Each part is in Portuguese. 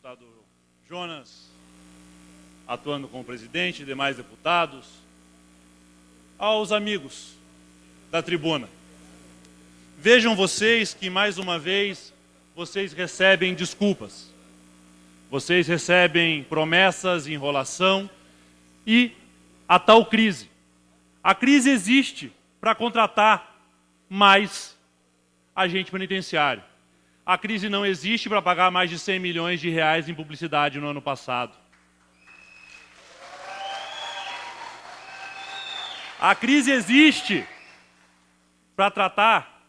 deputado Jonas, atuando como presidente, demais deputados, aos amigos da tribuna. Vejam vocês que, mais uma vez, vocês recebem desculpas. Vocês recebem promessas, enrolação e a tal crise. A crise existe para contratar mais agente penitenciário. A crise não existe para pagar mais de 100 milhões de reais em publicidade no ano passado. A crise existe para tratar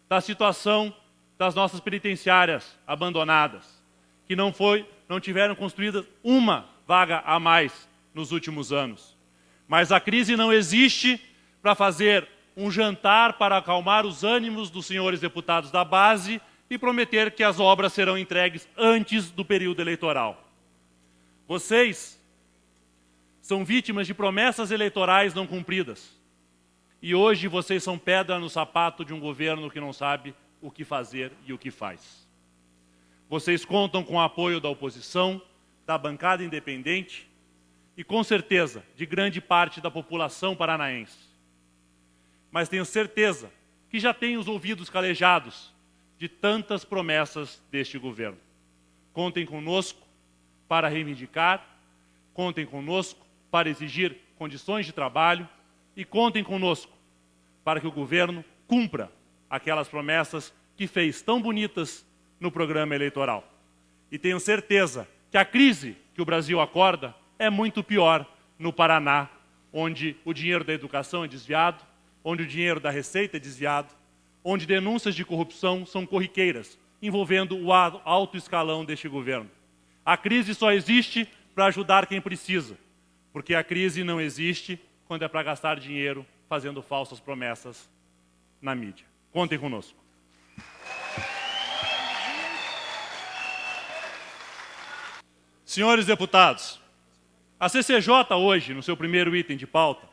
da situação das nossas penitenciárias abandonadas, que não tiveram construída uma vaga a mais nos últimos anos. Mas a crise não existe para fazer um jantar para acalmar os ânimos dos senhores deputados da base e prometer que as obras serão entregues antes do período eleitoral. Vocês são vítimas de promessas eleitorais não cumpridas. E hoje vocês são pedra no sapato de um governo que não sabe o que fazer e o que faz. Vocês contam com o apoio da oposição, da bancada independente e, com certeza, de grande parte da população paranaense. Mas tenho certeza que já têm os ouvidos calejados de tantas promessas deste governo. Contem conosco para reivindicar, contem conosco para exigir condições de trabalho e contem conosco para que o governo cumpra aquelas promessas que fez tão bonitas no programa eleitoral. E tenho certeza que a crise que o Brasil acorda é muito pior no Paraná, onde o dinheiro da educação é desviado, onde o dinheiro da receita é desviado, onde denúncias de corrupção são corriqueiras, envolvendo o alto escalão deste governo. A crise só existe para ajudar quem precisa, porque a crise não existe quando é para gastar dinheiro fazendo falsas promessas na mídia. Contem conosco. Senhores deputados, a CCJ hoje, no seu primeiro item de pauta,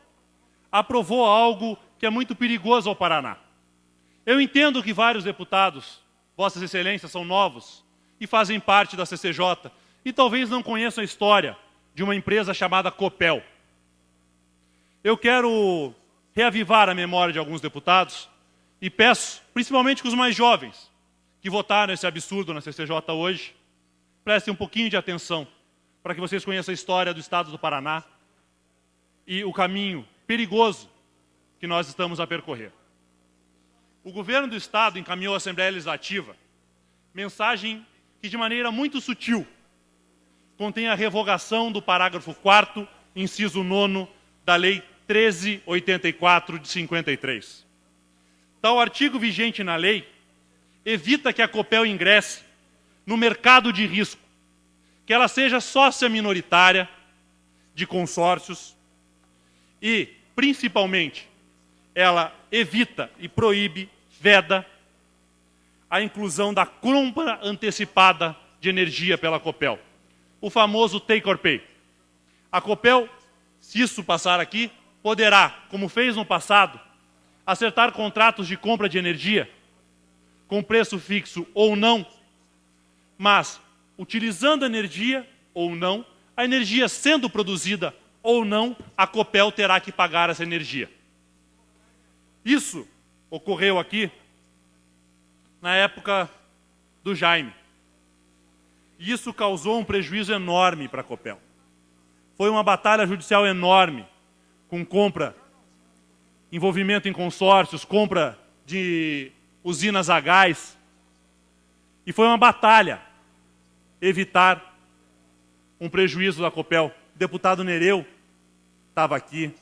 aprovou algo que é muito perigoso ao Paraná. Eu entendo que vários deputados, Vossas Excelências, são novos e fazem parte da CCJ e talvez não conheçam a história de uma empresa chamada Copel. Eu quero reavivar a memória de alguns deputados e peço, principalmente que os mais jovens, que votaram esse absurdo na CCJ hoje, prestem um pouquinho de atenção para que vocês conheçam a história do Estado do Paraná e o caminho perigoso que nós estamos a percorrer. O governo do Estado encaminhou à Assembleia Legislativa mensagem que, de maneira muito sutil, contém a revogação do parágrafo 4º, inciso 9º, da Lei 13.84 de 53. Tal artigo vigente na lei evita que a Copel ingresse no mercado de risco, que ela seja sócia minoritária de consórcios e, principalmente, ela evita e proíbe, veda a inclusão da compra antecipada de energia pela Copel, o famoso take or pay. A Copel, se isso passar aqui, poderá, como fez no passado, acertar contratos de compra de energia com preço fixo ou não, mas utilizando a energia ou não, a energia sendo produzida ou não, a Copel terá que pagar essa energia. Isso ocorreu aqui na época do Jaime. E isso causou um prejuízo enorme para a Copel. Foi uma batalha judicial enorme, com compra, envolvimento em consórcios, compra de usinas a gás. E foi uma batalha evitar um prejuízo da Copel. O deputado Nereu estava aqui.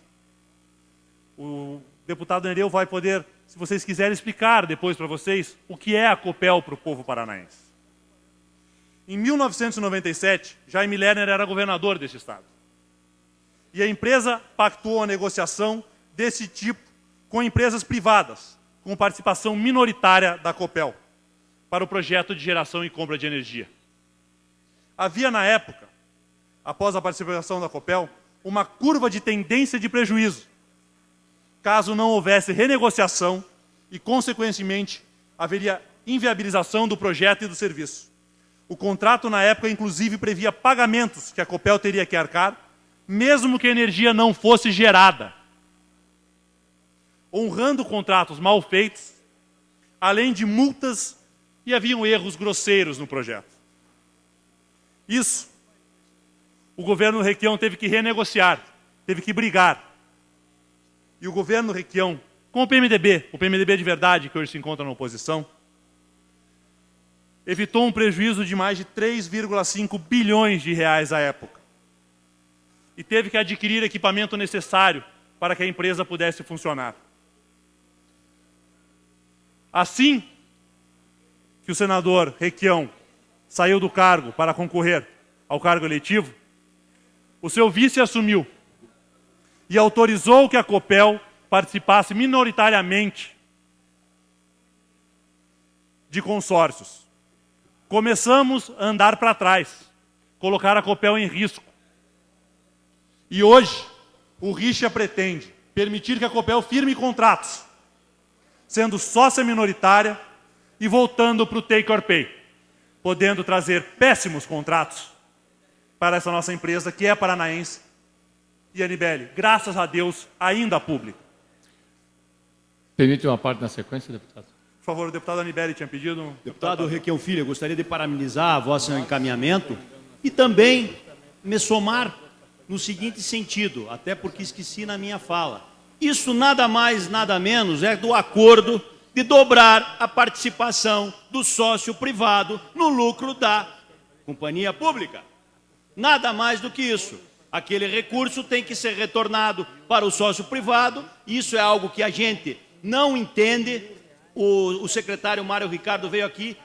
O deputado Nereu vai poder, se vocês quiserem, explicar depois para vocês o que é a Copel para o povo paranaense. Em 1997, Jaime Lerner era governador deste estado. E a empresa pactuou a negociação desse tipo com empresas privadas, com participação minoritária da Copel, para o projeto de geração e compra de energia. Havia, na época, após a participação da Copel, uma curva de tendência de prejuízo, caso não houvesse renegociação e, consequentemente, haveria inviabilização do projeto e do serviço. O contrato, na época, inclusive, previa pagamentos que a Copel teria que arcar, mesmo que a energia não fosse gerada, honrando contratos mal feitos, além de multas, e haviam erros grosseiros no projeto. Isso, o governo Requião teve que renegociar, teve que brigar. E o governo Requião, com o PMDB de verdade, que hoje se encontra na oposição, evitou um prejuízo de mais de 3,5 bilhões de reais à época. E teve que adquirir equipamento necessário para que a empresa pudesse funcionar. Assim que o senador Requião saiu do cargo para concorrer ao cargo eletivo, o seu vice assumiu e autorizou que a Copel participasse minoritariamente de consórcios. Começamos a andar para trás, colocar a Copel em risco. E hoje, o Richa pretende permitir que a Copel firme contratos, sendo sócia minoritária e voltando para o take or pay, podendo trazer péssimos contratos para essa nossa empresa, que é paranaense, e a Anibele, graças a Deus, ainda pública. Permite uma parte na sequência, deputado? Por favor, o deputado Anibele tinha pedido... Deputado Requião Filho, eu gostaria de parabenizar a vosso encaminhamento e também me somar no seguinte sentido, até porque esqueci na minha fala. Isso nada mais, nada menos é do acordo de dobrar a participação do sócio privado no lucro da companhia pública. Nada mais do que isso. Aquele recurso tem que ser retornado para o sócio privado. Isso é algo que a gente não entende. O secretário Mário Ricardo veio aqui,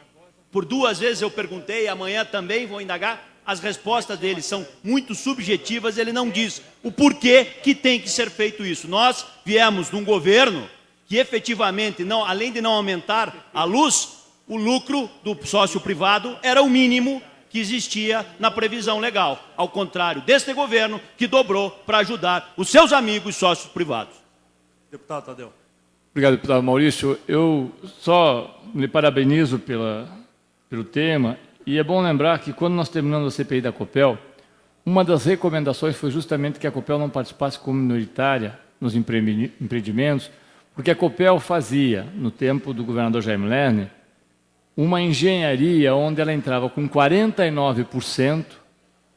por 2 vezes eu perguntei, amanhã também vou indagar. As respostas dele são muito subjetivas, ele não diz o porquê que tem que ser feito isso. Nós viemos de um governo que efetivamente, não, além de não aumentar a luz, o lucro do sócio privado era o mínimo que existia na previsão legal, ao contrário deste governo que dobrou para ajudar os seus amigos sócios privados. Deputado Tadeu. Obrigado, deputado Maurício. Eu só lhe parabenizo pelo tema, e é bom lembrar que quando nós terminamos a CPI da Copel, uma das recomendações foi justamente que a Copel não participasse como minoritária nos empreendimentos, porque a Copel fazia, no tempo do governador Jaime Lerner, uma engenharia onde ela entrava com 49%,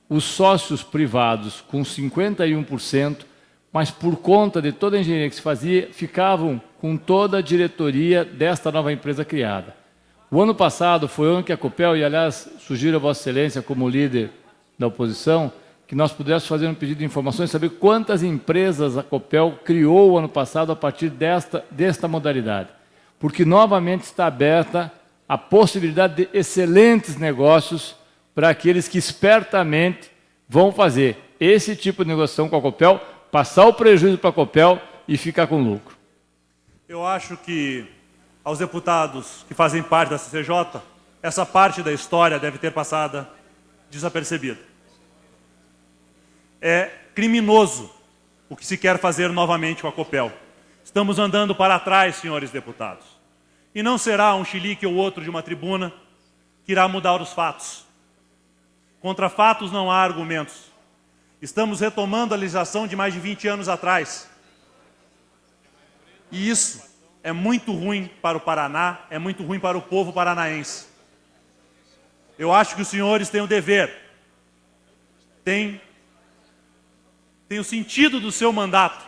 os sócios privados com 51%, mas por conta de toda a engenharia que se fazia, ficavam com toda a diretoria desta nova empresa criada. O ano passado foi o ano que a Copel, e aliás, sugiro a Vossa Excelência como líder da oposição, que nós pudéssemos fazer um pedido de informações, saber quantas empresas a Copel criou o ano passado a partir desta modalidade. Porque novamente está aberta a possibilidade de excelentes negócios para aqueles que espertamente vão fazer esse tipo de negociação com a Copel, passar o prejuízo para a Copel e ficar com lucro. Eu acho que aos deputados que fazem parte da CCJ, essa parte da história deve ter passado desapercebida. É criminoso o que se quer fazer novamente com a Copel. Estamos andando para trás, senhores deputados. E não será um chilique ou outro de uma tribuna que irá mudar os fatos. Contra fatos não há argumentos. Estamos retomando a legislação de mais de 20 anos atrás. E isso é muito ruim para o Paraná, é muito ruim para o povo paranaense. Eu acho que os senhores têm o dever, têm o sentido do seu mandato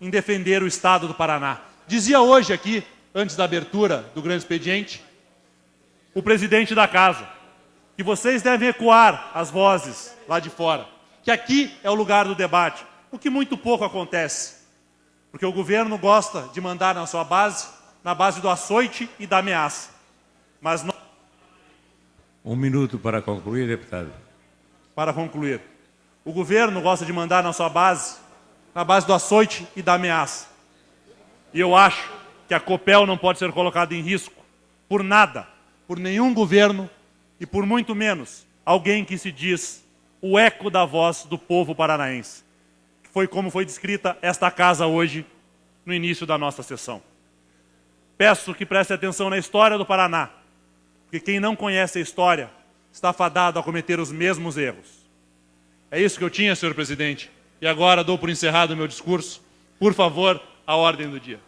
em defender o Estado do Paraná. Dizia hoje aqui, antes da abertura do grande expediente, o presidente da casa, que vocês devem ecoar as vozes lá de fora, que aqui é o lugar do debate, o que muito pouco acontece. Porque o governo gosta de mandar na sua base, na base do açoite e da ameaça. Mas não... 1 minuto para concluir, deputado. Para concluir. O governo gosta de mandar na sua base, na base do açoite e da ameaça. E eu acho que a Copel não pode ser colocada em risco por nada, por nenhum governo e por muito menos alguém que se diz o eco da voz do povo paranaense. Foi como foi descrita esta casa hoje, no início da nossa sessão. Peço que preste atenção na história do Paraná, porque quem não conhece a história está fadado a cometer os mesmos erros. É isso que eu tinha, senhor presidente. E agora dou por encerrado o meu discurso. Por favor, a ordem do dia.